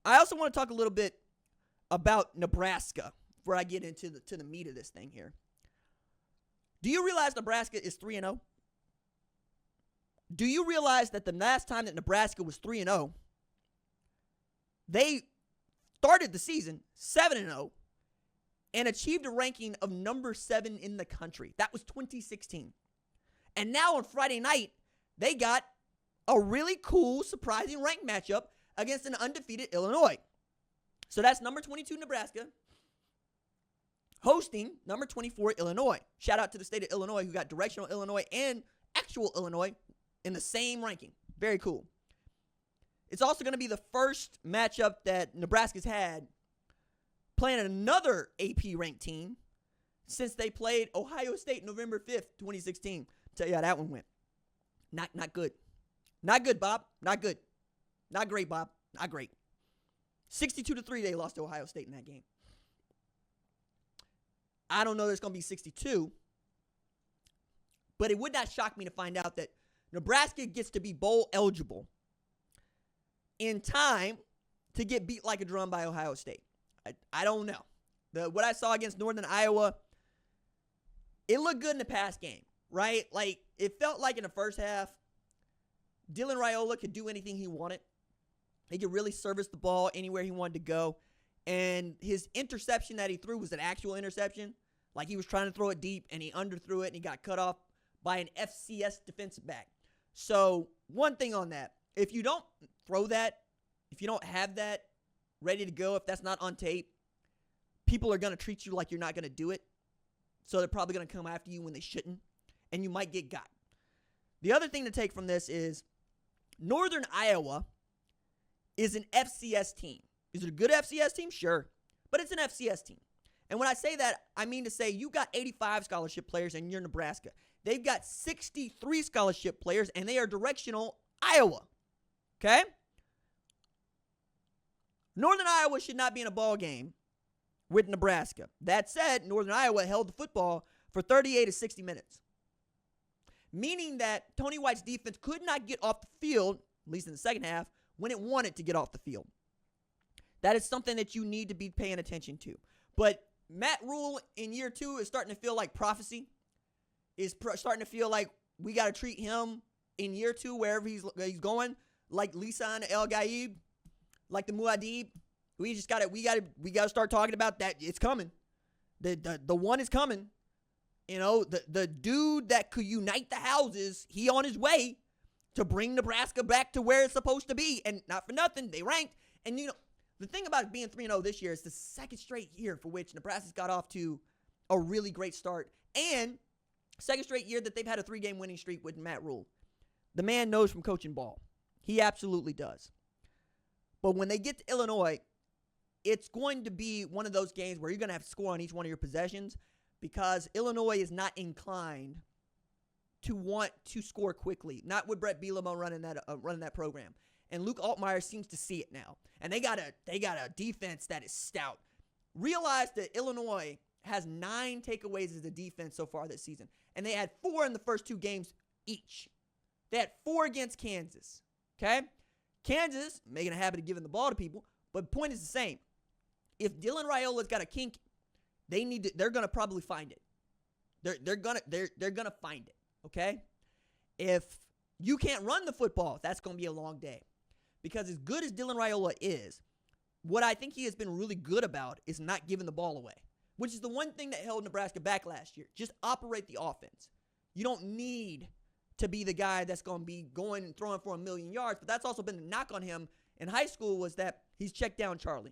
I also want to talk a little bit about Nebraska before I get into the meat of this thing here. Do you realize Nebraska is 3-0? Do you realize that the last time that Nebraska was 3-0, they started the season 7-0 and achieved a ranking of number 7 in the country? That was 2016. And now on Friday night, they got a really cool, surprising ranked matchup against an undefeated Illinois. So that's number 22 Nebraska hosting number 24 Illinois. Shout out to the state of Illinois who got directional Illinois and actual Illinois in the same ranking. Very cool. It's also going to be the first matchup that Nebraska's had playing another AP ranked team since they played Ohio State November 5th, 2016. Tell you how that one went. Not good. Not good, Bob. Not good. Not great, Bob. Not great. 62-3 they lost to Ohio State in that game. I don't know that it's going to be 62, but it would not shock me to find out that Nebraska gets to be bowl eligible in time to get beat like a drum by Ohio State. I don't know. What I saw against Northern Iowa, it looked good in the past game, right? Like, it felt like in the first half, Dylan Raiola could do anything he wanted. He could really service the ball anywhere he wanted to go. And his interception that he threw was an actual interception. Like, he was trying to throw it deep, and he underthrew it, and he got cut off by an FCS defensive back. So, one thing on that. If you don't throw that, if you don't have that ready to go, if that's not on tape, people are going to treat you like you're not going to do it. So, they're probably going to come after you when they shouldn't, and you might get got. The other thing to take from this is Northern Iowa is an FCS team. Is it a good FCS team? Sure. But it's an FCS team. And when I say that, I mean to say you got 85 scholarship players and you're Nebraska. They've got 63 scholarship players and they are directional Iowa. Okay? Northern Iowa should not be in a ball game with Nebraska. That said, Northern Iowa held the football for 38 to 60 minutes. Meaning that Tony White's defense could not get off the field, at least in the second half, when it wanted to get off the field. That is something that you need to be paying attention to. But Matt Rhule in year 2 is starting to feel like prophecy. Is starting to feel like we got to treat him in year 2 wherever he's going, like Lisan El Gaib, like the Muad'Dib. We gotta start talking about that. It's coming. The one is coming. You know, the dude that could unite the houses, he on his way to bring Nebraska back to where it's supposed to be. And not for nothing, they ranked. And, you know, the thing about being 3-0 this year is the second straight year for which Nebraska's got off to a really great start. And second straight year that they've had a 3-game winning streak with Matt Rhule. The man knows from coaching ball. He absolutely does. But when they get to Illinois, it's going to be one of those games where you're going to have to score on each one of your possessions because Illinois is not inclined to want to score quickly. Not with Brett Bielema running that program. And Luke Altmaier seems to see it now. And they got a defense that is stout. Realize that Illinois has 9 takeaways as a defense so far this season. And they had 4 in the first 2 games each. They had 4 against Kansas. Okay? Kansas, making a habit of giving the ball to people, but the point is the same. If Dylan Raiola's got a kink, they're gonna probably find it. They're gonna find it. Okay? If you can't run the football, that's gonna be a long day. Because as good as Dylan Raiola is, what I think he has been really good about is not giving the ball away, which is the one thing that held Nebraska back last year. Just operate the offense. You don't need to be the guy that's going to be going and throwing for 1,000,000 yards, but that's also been the knock on him in high school was that he's checked down Charlie.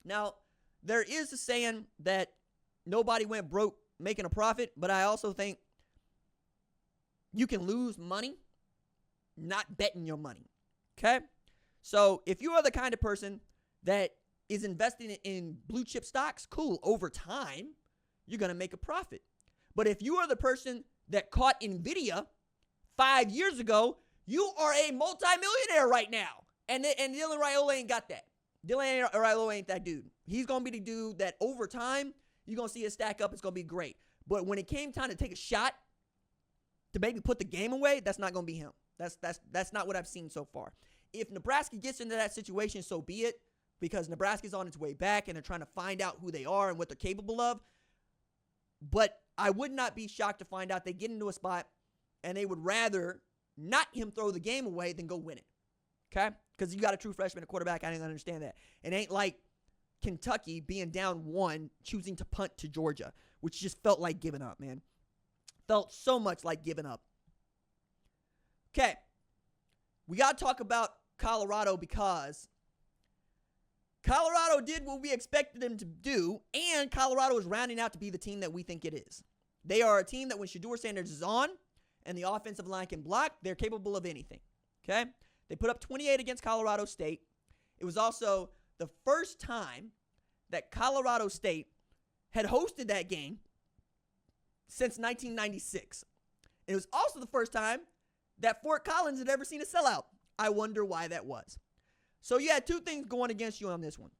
Now, there is a saying that nobody went broke making a profit, but I also think you can lose money not betting your money. Okay? So if you are the kind of person that is investing in blue chip stocks, cool. Over time, you're going to make a profit. But if you are the person that caught NVIDIA 5 years ago, you are a multimillionaire right now. And Dylan Raiola ain't got that. Dylan Raiola ain't that dude. He's going to be the dude that over time, you're going to see it stack up. It's going to be great. But when it came time to take a shot to maybe put the game away, that's not going to be him. That's not what I've seen so far. If Nebraska gets into that situation, so be it. because Nebraska's on its way back and they're trying to find out who they are and what they're capable of. But I would not be shocked to find out they get into a spot and they would rather not him throw the game away than go win it. Okay? Because you got a true freshman at quarterback. I didn't understand that. It ain't like Kentucky being down 1, choosing to punt to Georgia, which just felt like giving up, man. Felt so much like giving up. Okay. We got to talk about Colorado because Colorado did what we expected them to do, and Colorado is rounding out to be the team that we think it is. They are a team that when Shedeur Sanders is on and the offensive line can block, they're capable of anything. Okay? They put up 28 against Colorado State. It was also the first time that Colorado State had hosted that game since 1996. It was also the first time that Fort Collins had ever seen a sellout. I wonder why that was. So you had two things going against you on this one.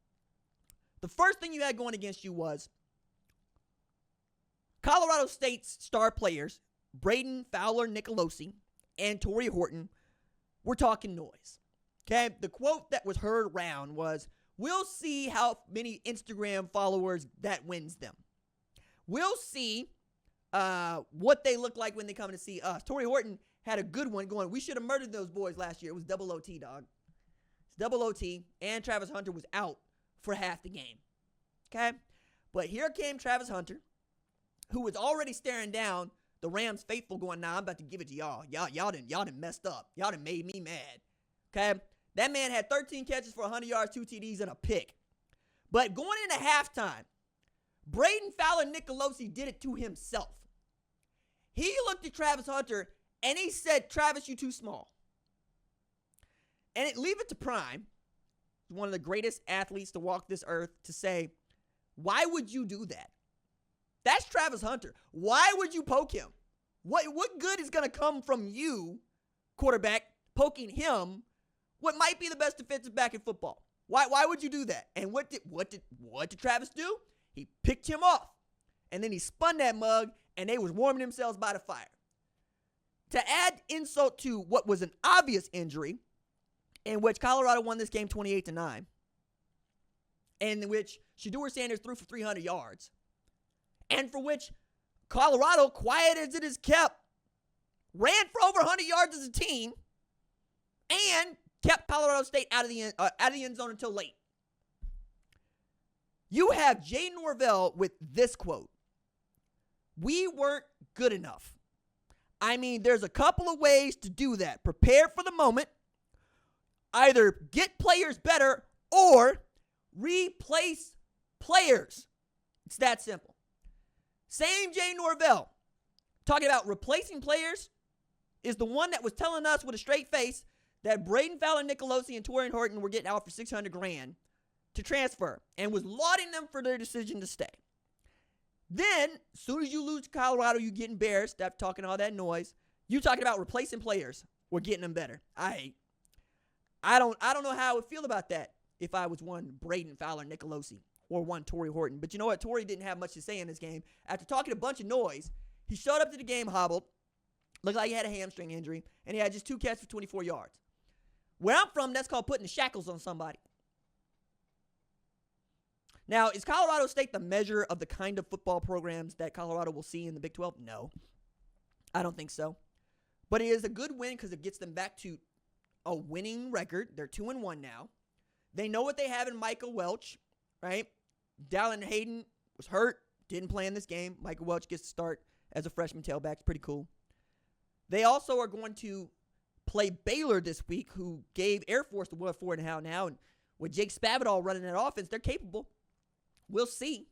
The first thing you had going against you was Colorado State's star players, Braden Fowler Nicolosi and Torrey Horton, were talking noise. Okay? The quote that was heard around was, "We'll see how many Instagram followers that wins them. We'll see what they look like when they come to see us." Torrey Horton had a good one going, "We should have murdered those boys last year. It was double OT, dog. It's double OT, and Travis Hunter was out for half the game." Okay? But here came Travis Hunter, who was already staring down the Rams faithful going, "Nah, I'm about to give it to y'all. Y'all done messed up. Y'all done made me mad." Okay? That man had 13 catches for 100 yards, 2 TDs, and a pick. But going into halftime, Braden Fowler Nicolosi did it to himself. He looked at Travis Hunter and he said, "Travis, you too small." And leave it to Prime, one of the greatest athletes to walk this earth, to say, "Why would you do that? That's Travis Hunter. Why would you poke him? What good is going to come from you, quarterback, poking him, what might be the best defensive back in football? Why would you do that?" And what did Travis do? He picked him off. And then he spun that mug, and they was warming themselves by the fire. To add insult to what was an obvious injury, in which Colorado won this game 28-9, and in which Shedeur Sanders threw for 300 yards, and for which Colorado, quiet as it is kept, ran for over 100 yards as a team, and kept Colorado State out of the end zone until late. You have Jay Norvell with this quote: "We weren't good enough." I mean, there's a couple of ways to do that. Prepare for the moment. Either get players better or replace players. It's that simple. Same Jay Norvell talking about replacing players is the one that was telling us with a straight face that Braden Fowler Nicolosi and Torrey Horton were getting out for $600,000 to transfer and was lauding them for their decision to stay. Then, as soon as you lose to Colorado, you get embarrassed after talking all that noise. You talking about replacing players or getting them better. I don't know how I would feel about that if I was one Braden Fowler Nicolosi or one Torrey Horton. But you know what? Torrey didn't have much to say in this game. After talking a bunch of noise, he showed up to the game hobbled, looked like he had a hamstring injury, and he had just 2 catches for 24 yards. Where I'm from, that's called putting the shackles on somebody. Now, is Colorado State the measure of the kind of football programs that Colorado will see in the Big 12? No, I don't think so. But it is a good win because it gets them back to a winning record. They're 2-1 now. They know what they have in Michael Welch, right? Dallin Hayden was hurt, didn't play in this game. Michael Welch gets to start as a freshman tailback. It's pretty cool. They also are going to play Baylor this week, who gave Air Force the what for and how now. And with Jake Spavital running that offense, they're capable. We'll see,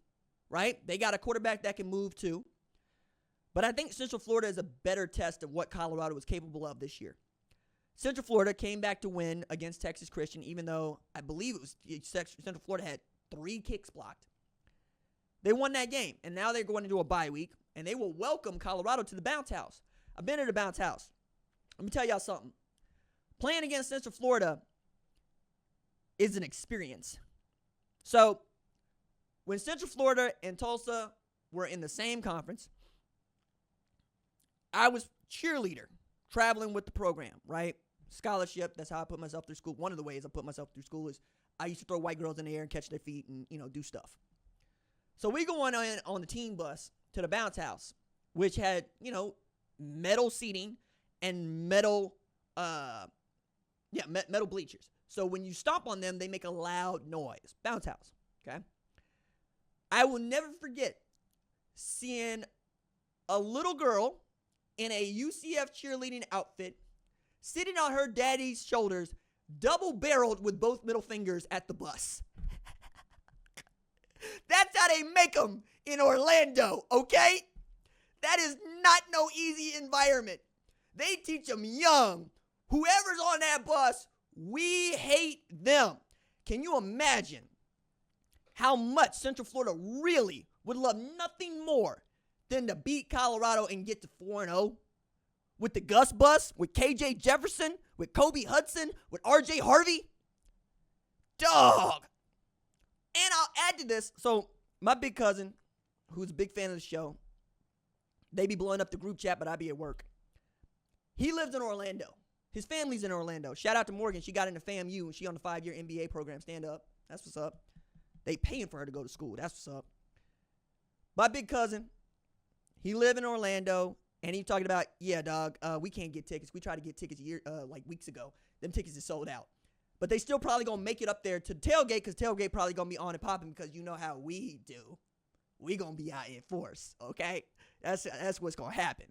right? They got a quarterback that can move too. But I think Central Florida is a better test of what Colorado was capable of this year. Central Florida came back to win against Texas Christian, even though I believe it was Central Florida had 3 kicks blocked. They won that game, and now they're going into a bye week, and they will welcome Colorado to the bounce house. I've been to the bounce house. Let me tell y'all something. Playing against Central Florida is an experience. So, when Central Florida and Tulsa were in the same conference, I was cheerleader traveling with the program, right? Scholarship, that's how I put myself through school. One of the ways I put myself through school is I used to throw white girls in the air and catch their feet and, do stuff. So we go on the team bus to the bounce house, which had, metal seating and metal bleachers. So when you stomp on them, they make a loud noise. Bounce house, okay? I will never forget seeing a little girl in a UCF cheerleading outfit sitting on her daddy's shoulders, double-barreled with both middle fingers at the bus. That's how they make them in Orlando, okay? That is not no easy environment. They teach them young. Whoever's on that bus, we hate them. Can you imagine how much Central Florida really would love nothing more than to beat Colorado and get to 4-0? With the Gus Bus, with KJ Jefferson, with Kobe Hudson, with RJ Harvey? Dog. And I'll add to this. So my big cousin, who's a big fan of the show, they be blowing up the group chat, but I be at work. He lives in Orlando. His family's in Orlando. Shout out to Morgan. She got into FAMU, and she on the 5-year MBA program. Stand up. That's what's up. They paying for her to go to school. That's what's up. My big cousin, he live in Orlando, and he talking about, yeah, dog, we can't get tickets. We tried to get tickets weeks ago. Them tickets is sold out. But they still probably going to make it up there to tailgate, because tailgate probably going to be on and popping, because you know how we do. We going to be out in force, okay? That's what's going to happen.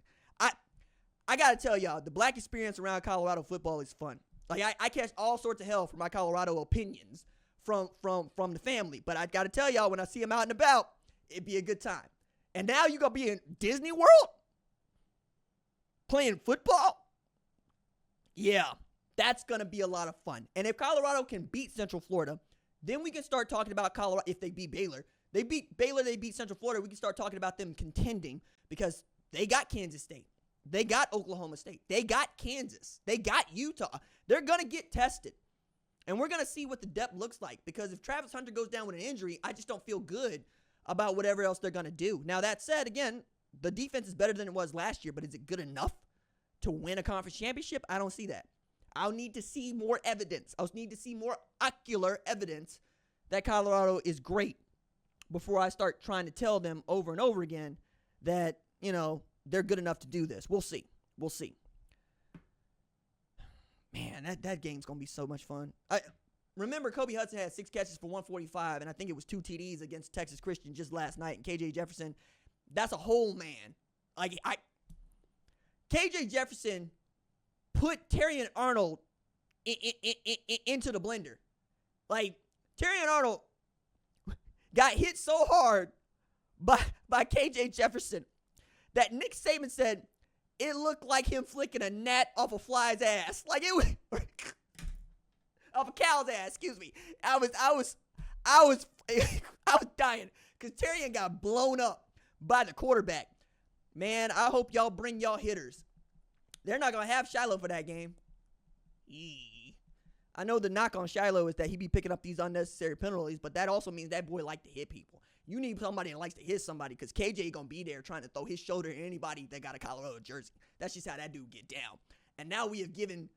I got to tell y'all, the black experience around Colorado football is fun. Like, I catch all sorts of hell for my Colorado opinions from the family. But I got to tell y'all, when I see them out and about, it'd be a good time. And now you going to be in Disney World playing football? Yeah, that's going to be a lot of fun. And if Colorado can beat Central Florida, then we can start talking about Colorado. If they beat Baylor, they beat Central Florida, we can start talking about them contending, because they got Kansas State. They got Oklahoma State. They got Kansas. They got Utah. They're going to get tested. And we're going to see what the depth looks like, because if Travis Hunter goes down with an injury, I just don't feel good about whatever else they're going to do. Now, that said, again, the defense is better than it was last year, but is it good enough to win a conference championship? I don't see that. I'll need to see more evidence. I'll need to see more ocular evidence that Colorado is great before I start trying to tell them over and over again that, they're good enough to do this. We'll see. We'll see. Man, that game's going to be so much fun. Remember, Kobe Hudson had 6 catches for 145, and I think it was 2 TDs against Texas Christian just last night. And KJ Jefferson, that's a whole man. KJ Jefferson put Terrion Arnold into the blender. Like, Terrion Arnold got hit so hard by KJ Jefferson that Nick Saban said it looked like him flicking a gnat off a fly's ass. Like, it was off a cow's ass, excuse me. I was dying, because Terrion got blown up by the quarterback. Man, I hope y'all bring y'all hitters. They're not going to have Shiloh for that game. I know the knock on Shiloh is that he be picking up these unnecessary penalties, but that also means that boy like to hit people. You need somebody that likes to hit somebody, because KJ going to be there trying to throw his shoulder at anybody that got a Colorado jersey. That's just how that dude get down. And now we've given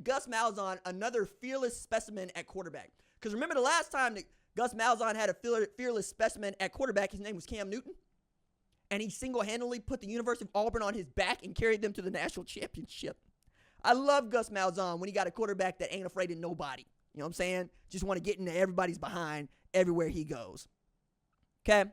Gus Malzahn another fearless specimen at quarterback. Because remember the last time that Gus Malzahn had a fearless specimen at quarterback, his name was Cam Newton. And he single-handedly put the University of Auburn on his back and carried them to the national championship. I love Gus Malzahn when he got a quarterback that ain't afraid of nobody. You know what I'm saying? Just want to get into everybody's behind everywhere he goes. Okay?